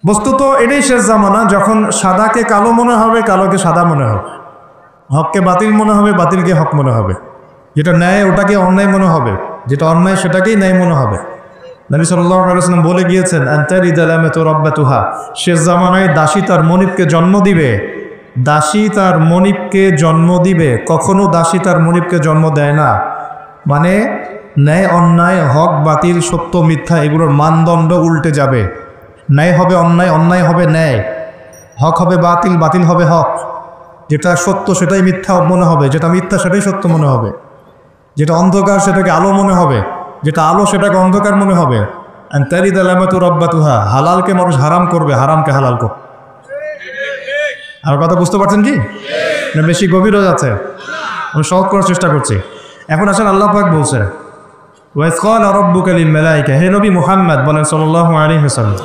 বস্তুত এটাই শেষ জামানা, যখন সাদাকে কালো মনে হবে, কালোকে সাদা মনে হবে, হককে বাতিল মনে হবে, বাতিলকে হক মনে হবে, যেটা ন্যায় ওটাকে অন্যায় মনে হবে, যেটা অন্যায় সেটাকেই ন্যায় মনে হবে। নবী সাল্লাল্লাহু আলাইহি ওয়াসাল্লাম বলে গিয়েছেন, শেষ জামানায় দাসী তার মনিবকে জন্ম দিবে, দাসী তার মনিবকে জন্ম দিবে, কখনো দাসী তার মনিবকে জন্ম দেয় না। মানে ন্যায় অন্যায়, হক বাতিল, সত্য মিথ্যা, এগুলোর মানদণ্ড উল্টে যাবে। ন্যায় হবে অন্যায়, অন্যায় হবে ন্যায়, হক হবে বাতিল, বাতিল হবে হক। যেটা সত্য সেটাই মিথ্যা মনে হবে, যেটা মিথ্যা সেটাই সত্য মনে হবে, যেটা অন্ধকার সেটাকে আলো মনে হবে, যেটা আলো সেটাকে অন্ধকার মনে হবে। হালালকে মানুষ হারাম করবে, হারামকে হালাল করবে। আর কথা বুঝতে পারছেন কি? না বেশি গভীর হয়ে যাচ্ছে? আমি সহজ করার চেষ্টা করছি। এখন আসেন, আল্লাহ পাক বলছে, ওয়াইজ ক্বালা রাব্বুকা লিল মালাইকা, হে নবী মুহাম্মদ বলেন সাল্লাল্লাহু আলাইহি ওয়াসাল্লাম,